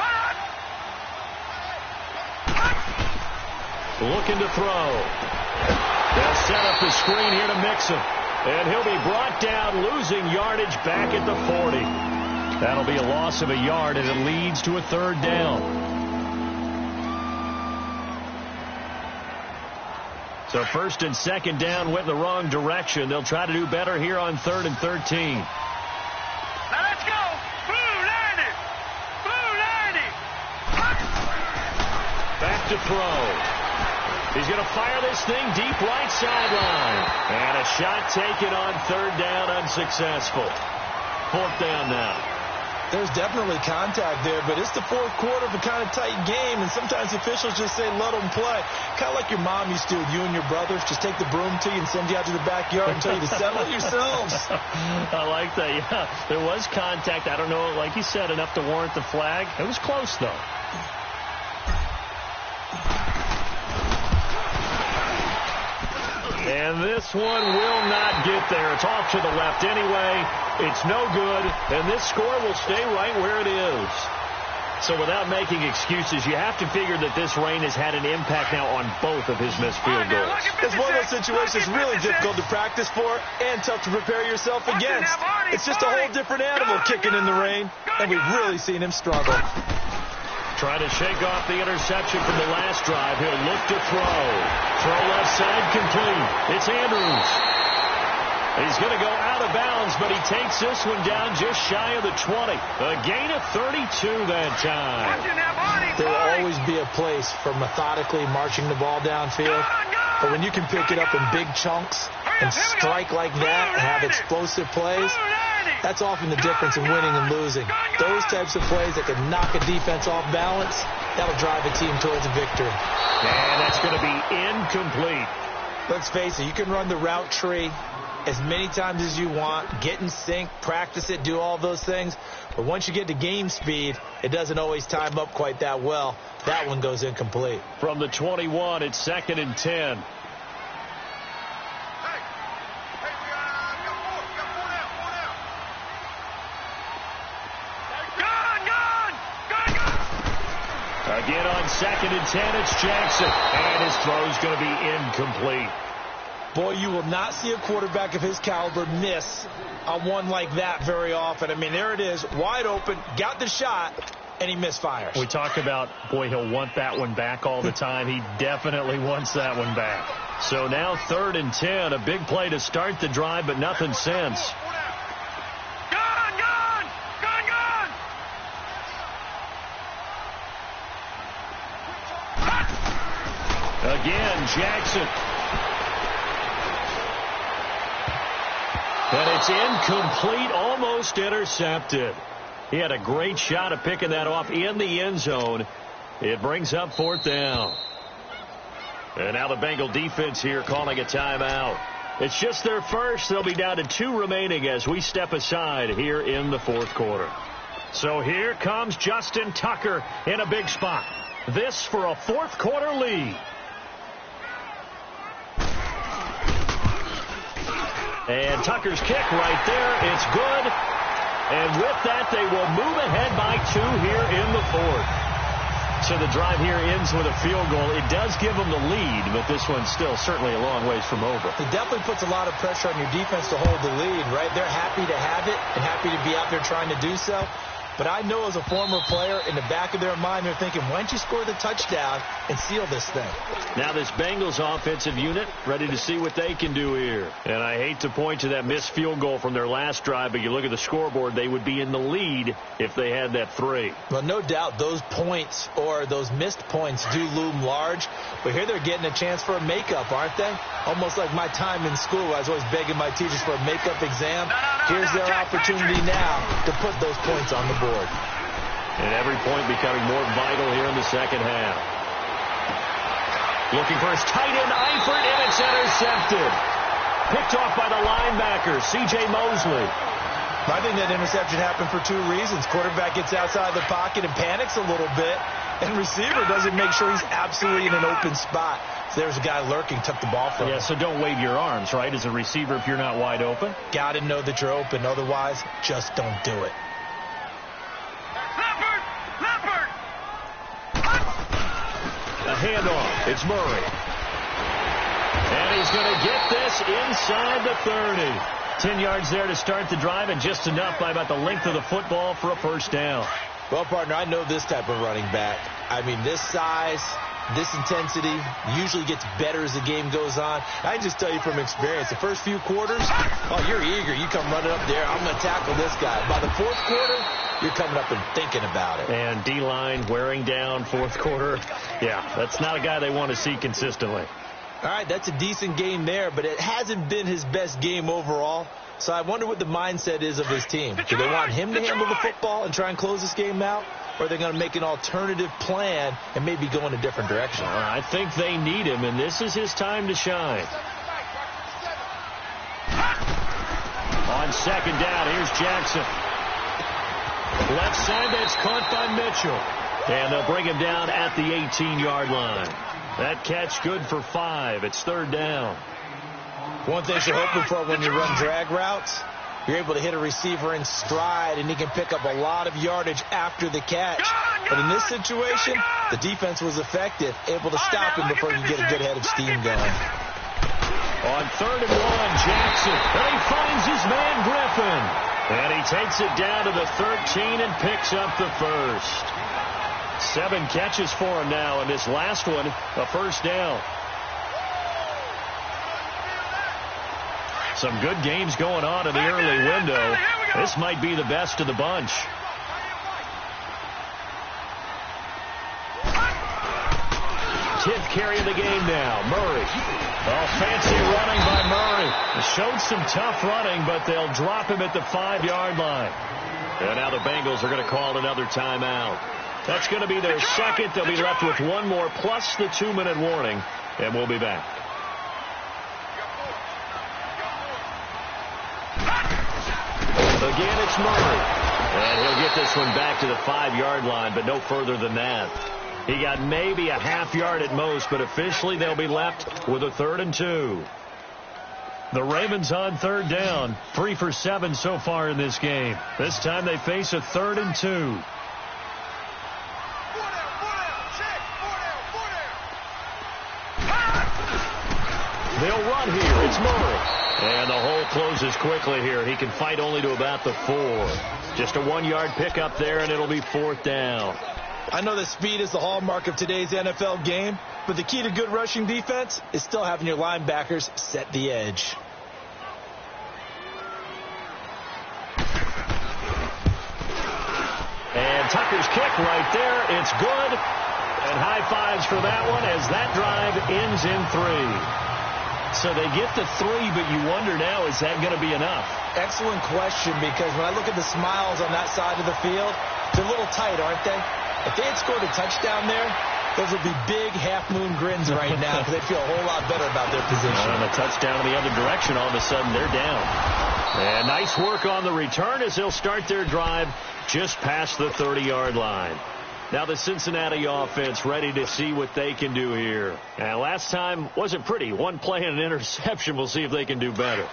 Hot. Looking to throw. They'll set up the screen here to Mixon. And he'll be brought down, losing yardage back at the 40. That'll be a loss of a yard, and it leads to a 3rd down. So 1st and 2nd down went the wrong direction. They'll try to do better here on 3rd and 13. Now let's go. Blue 90. Blue 90. Back to throw. He's going to fire this thing deep right sideline. And a shot taken on 3rd down, unsuccessful. fourth down now. There's definitely contact there, but it's the fourth quarter of a kind of tight game, and sometimes officials just say, let them play. Kind of like your mom used to with you and your brothers. Just take the broom to you and send you out to the backyard and tell you to settle it yourselves. I like that, yeah. There was contact. I don't know, like you said, enough to warrant the flag. It was close, though. And this one will not get there. It's off to the left anyway. It's no good, and this score will stay right where it is. So without making excuses, you have to figure that this rain has had an impact now on both of his missed field goals. It's one of those situations really difficult to practice for and tough to prepare yourself against. It's just a whole different animal kicking in the rain, and we've really seen him struggle. Trying to shake off the interception from the last drive. He'll look to throw. Throw left side complete. It's Andrews. He's going to go out of bounds, but he takes this one down just shy of the 20. A gain of 32 that time. There will always be a place for methodically marching the ball downfield. But when you can pick it up in big chunks and strike like that and have explosive plays, that's often the difference in winning and losing. Those types of plays that can knock a defense off balance, that'll drive a team towards a victory. And that's going to be incomplete. Let's face it, you can run the route tree as many times as you want, get in sync, practice it, do all those things. But once you get to game speed, it doesn't always time up quite that well. That one goes incomplete. From the 21, it's 2nd and 10. Again on 2nd and 10, it's Jackson. And his throw's going to be incomplete. Boy, you will not see a quarterback of his caliber miss on one like that very often. I mean, there it is, wide open, got the shot, and he misfires. We talk about, boy, he'll want that one back all the time. He definitely wants that one back. So now 3rd and 10, a big play to start the drive, but nothing since. Again, Jackson. And it's incomplete, almost intercepted. He had a great shot at picking that off in the end zone. It brings up 4th down. And now the Bengal defense here calling a timeout. It's just their first. They'll be down to 2 remaining as we step aside here in the 4th quarter. So here comes Justin Tucker in a big spot. This for a 4th quarter lead. And Tucker's kick right there. It's good. And with that, they will move ahead by 2 here in the 4th. So the drive here ends with a field goal. It does give them the lead, but this one's still certainly a long ways from over. It definitely puts a lot of pressure on your defense to hold the lead, right? They're happy to have it and happy to be out there trying to do so. But I know as a former player, in the back of their mind, they're thinking, why don't you score the touchdown and seal this thing? Now this Bengals offensive unit ready to see what they can do here. And I hate to point to that missed field goal from their last drive, but you look at the scoreboard, they would be in the lead if they had that 3. Well, no doubt those points or those missed points do loom large. But here they're getting a chance for a makeup, aren't they? Almost like my time in school where I was always begging my teachers for a makeup exam. Here's their opportunity now to put those points on the board. And every point becoming more vital here in the second half. Looking for his tight end, Eifert, and it's intercepted. Picked off by the linebacker, C.J. Mosley. I think that interception happened for 2 reasons. Quarterback gets outside the pocket and panics a little bit, and receiver doesn't make sure he's absolutely in an open spot. So there's a guy lurking, took the ball from him. Yeah, so don't wave your arms, right, as a receiver if you're not wide open. Got to know that you're open. Otherwise, just don't do it. A handoff. It's Murray. And he's going to get this inside the 30. 10 yards there to start the drive, and just enough by about the length of the football for a first down. Well, partner, I know this type of running back. I mean, this size, this intensity usually gets better as the game goes on. I can just tell you from experience, the first few quarters, oh, you're eager. You come running up there. I'm going to tackle this guy. By the 4th quarter, you're coming up and thinking about it. And D-line wearing down 4th quarter. Yeah, that's not a guy they want to see consistently. All right, that's a decent game there, but it hasn't been his best game overall. So I wonder what the mindset is of his team. Do they want him to handle the football and try and close this game out? Or are they going to make an alternative plan and maybe go in a different direction? I think they need him, and this is his time to shine. On second down, here's Jackson. Left side, that's caught by Mitchell. And they'll bring him down at the 18-yard line. That catch good for 5. It's third down. One thing you're hoping for when you run drag routes, you're able to hit a receiver in stride, and he can pick up a lot of yardage after the catch. But in this situation, the defense was effective, able to stop him before he could get a good head of steam going. On 3rd and 1, Jackson. And he finds his man Griffin. And he takes it down to the 13 and picks up the first. 7 catches for him now, and this last one, a first down. Some good games going on in the early window. This might be the best of the bunch. Tenth carry of the game now. Murray. Oh, fancy running by Murray. Showed some tough running, but they'll drop him at the 5-yard line. And now the Bengals are going to call another timeout. That's going to be their second. They'll be left with one more plus the 2-minute warning, and we'll be back. Again, it's Murray. And he'll get this one back to the 5-yard line, but no further than that. He got maybe a half yard at most, but officially they'll be left with a 3rd and 2. The Ravens on 3rd down. 3 for 7 so far in this game. This time they face a 3rd and 2. They'll run here. It's Murray. And the hole closes quickly here. He can fight only to about the 4. Just a 1-yard pickup there, and it'll be 4th down. I know that speed is the hallmark of today's NFL game, but the key to good rushing defense is still having your linebackers set the edge. And Tucker's kick right there. It's good. And high fives for that one as that drive ends in 3. So they get the 3, but you wonder now, is that going to be enough? Excellent question, because when I look at the smiles on that side of the field, they're a little tight, aren't they? If they had scored a touchdown there, those would be big half-moon grins right now because they feel a whole lot better about their position. And a touchdown in the other direction, all of a sudden they're down. And nice work on the return as they'll start their drive just past the 30-yard line. Now the Cincinnati offense ready to see what they can do here. And last time wasn't pretty. One play and an interception. We'll see if they can do better.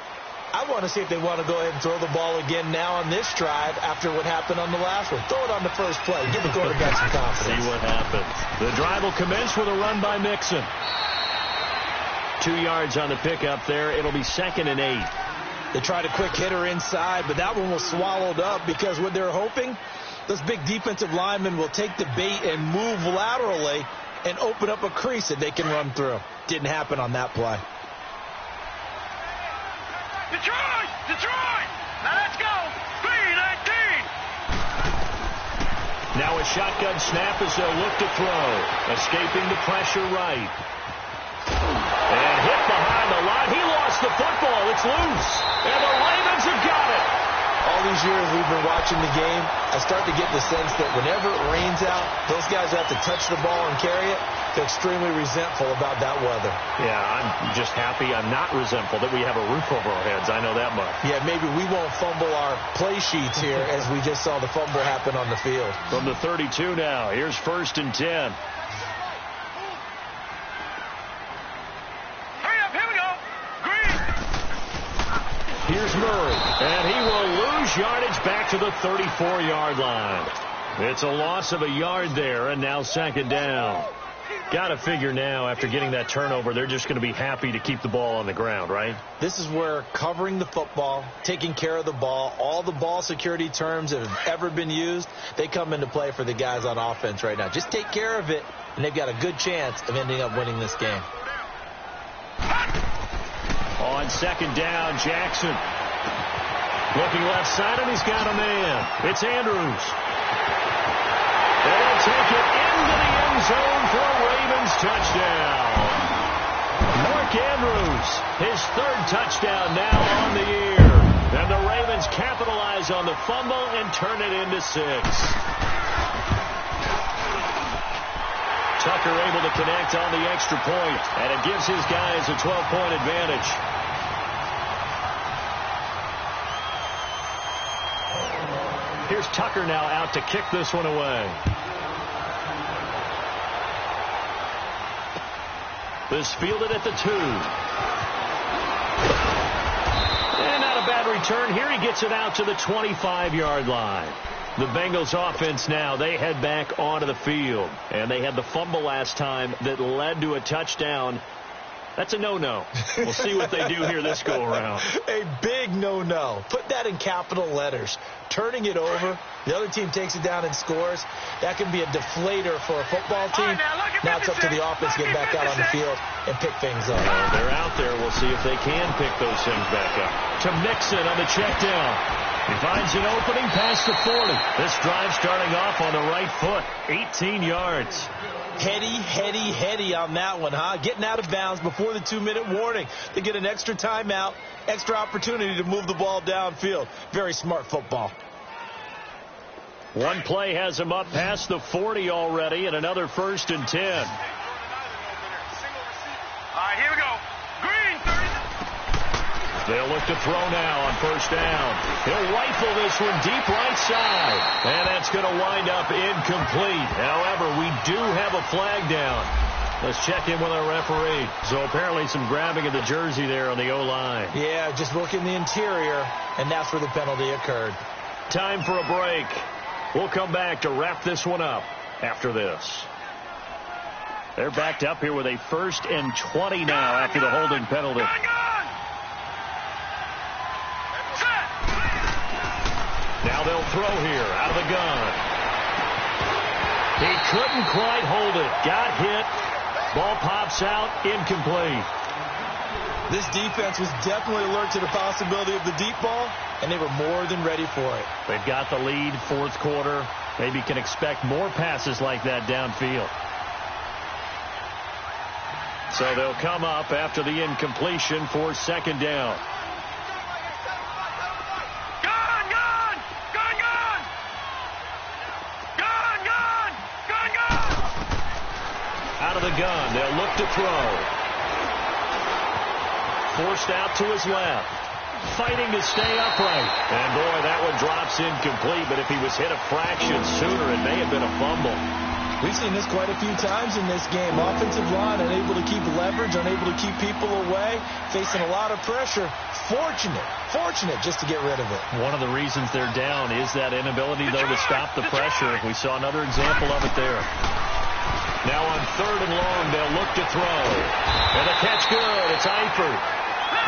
I want to see if they want to go ahead and throw the ball again now on this drive after what happened on the last one. Throw it on the first play. Give the quarterback some confidence. See what happens. The drive will commence with a run by Mixon. 2 yards on the pickup there. It'll be 2nd and 8. They tried a quick hitter inside, but that one was swallowed up because what they're hoping, those big defensive linemen will take the bait and move laterally and open up a crease that they can run through. Didn't happen on that play. Detroit! Detroit! Now let's go! 3-19! Now a shotgun snap as they'll look to throw. Escaping the pressure right. And hit behind the line. He lost the football. It's loose. And the Ravens have got it. All these years we've been watching the game, I start to get the sense that whenever it rains out, those guys have to touch the ball and carry it. They're extremely resentful about that weather. Yeah, I'm just happy I'm not resentful that we have a roof over our heads. I know that much. Yeah, maybe we won't fumble our play sheets here as we just saw the fumble happen on the field. From the 32 now, here's 1st and 10. Here's Murray, and he will lose yardage back to the 34-yard line. It's a loss of a yard there, and now 2nd down. Got to figure now, after getting that turnover, they're just going to be happy to keep the ball on the ground, right? This is where covering the football, taking care of the ball, all the ball security terms that have ever been used, they come into play for the guys on offense right now. Just take care of it, and they've got a good chance of ending up winning this game. On 2nd down, Jackson. Looking left side, and he's got a man. It's Andrews. They'll take it into the end zone for a Ravens touchdown. More Mark Andrews, his third touchdown now on the year. And the Ravens capitalize on the fumble and turn it into 6. Tucker able to connect on the extra point, and it gives his guys a 12-point advantage. Here's Tucker now out to kick this one away. This fielded at the 2. And not a bad return. Here he gets it out to the 25-yard line. The Bengals offense now, they head back onto the field. And they had the fumble last time that led to a touchdown. That's a no-no. We'll see what they do here this go-around. A big no-no. Put that in capital letters. Turning it over, the other team takes it down and scores. That can be a deflator for a football team. Now it's up to the offense to get back out on the field and pick things up. Well, they're out there. We'll see if they can pick those things back up. To Mixon on the check down. He finds an opening past the 40. This drive starting off on the right foot. 18 yards. Heady on that one, huh? Getting out of bounds before the 2-minute warning. They get an extra timeout, extra opportunity to move the ball downfield. Very smart football. One play has him up past the 40 already, and another 1st and 10. All right, here we go. Green, 30. They'll look to throw now on 1st down. He'll rifle this one deep right side. And that's going to wind up incomplete. However, we do have a flag down. Let's check in with our referee. So apparently some grabbing of the jersey there on the O-line. Yeah, just working the interior, and that's where the penalty occurred. Time for a break. We'll come back to wrap this one up after this. They're backed up here with a 1st and 20 now after the holding penalty. Now they'll throw here out of the gun. He couldn't quite hold it. Got hit. Ball pops out. Incomplete. This defense was definitely alert to the possibility of the deep ball, and they were more than ready for it. They've got the lead, 4th quarter. Maybe can expect more passes like that downfield. So they'll come up after the incompletion for 2nd down. Out of the gun, they'll look to throw. Forced out to his left. Fighting to stay upright. And boy, that one drops incomplete, but if he was hit a fraction sooner, it may have been a fumble. We've seen this quite a few times in this game. Offensive line unable to keep leverage, unable to keep people away, facing a lot of pressure. Fortunate just to get rid of it. One of the reasons they're down is that inability, though, to stop the pressure. We saw another example of it there. Now on 3rd and long, they'll look to throw. And the catch good. It's Eifert.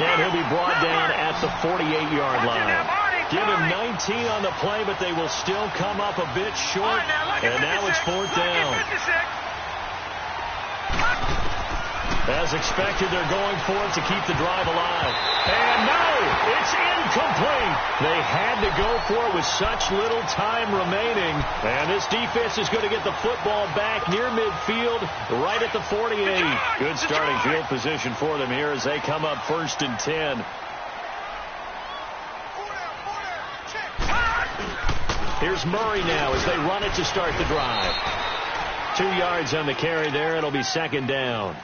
And he'll be brought down at the 48-yard line. Give him 19 on the play, but they will still come up a bit short. And now it's 4th down. As expected, they're going for it to keep the drive alive. And no, it's incomplete. They had to go for it with such little time remaining. And this defense is going to get the football back near midfield, right at the 48. Good starting field position for them here as they come up 1st and 10. Here's Murray now as they run it to start the drive. 2 yards on the carry there. It'll be 2nd down.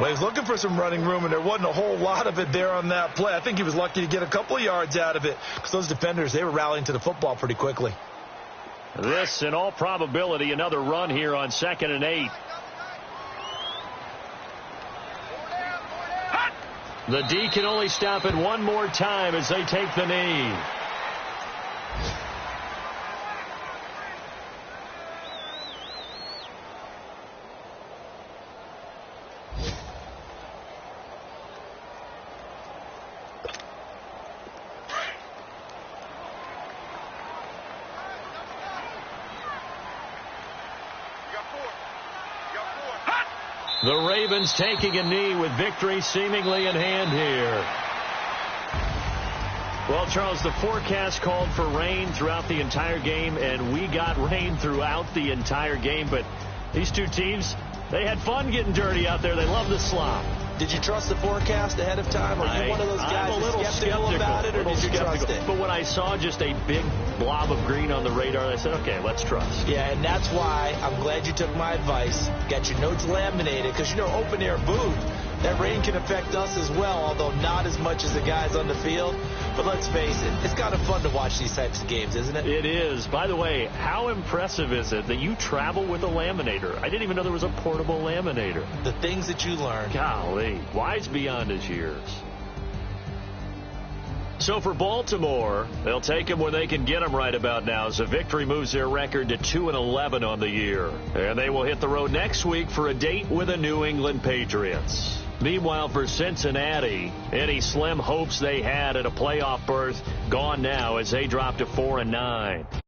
Well, he was looking for some running room, and there wasn't a whole lot of it there on that play. I think he was lucky to get a couple of yards out of it because those defenders, they were rallying to the football pretty quickly. This, in all probability, another run here on 2nd and 8. The D can only stop it one more time as they take the knee. The Ravens taking a knee with victory seemingly in hand here. Well, Charles, the forecast called for rain throughout the entire game, and we got rain throughout the entire game. But these two teams, they had fun getting dirty out there. They love the slop. Did you trust the forecast ahead of time? Are you one of those guys I'm a little skeptical about it, or did you trust it? But when I saw just a big blob of green on the radar, I said, okay, let's trust. Yeah, and that's why I'm glad you took my advice. Got your notes laminated, because, open air booth, that rain can affect us as well, although not as much as the guys on the field. But let's face it, it's kind of fun to watch these types of games, isn't it? It is. By the way, how impressive is it that you travel with a laminator? I didn't even know there was a portable laminator. The things that you learn. Golly, wise beyond his years. So for Baltimore, they'll take him where they can get him right about now, as a victory moves their record to 2-11 on the year. And they will hit the road next week for a date with the New England Patriots. Meanwhile, for Cincinnati, any slim hopes they had at a playoff berth gone now as they drop to 4-9.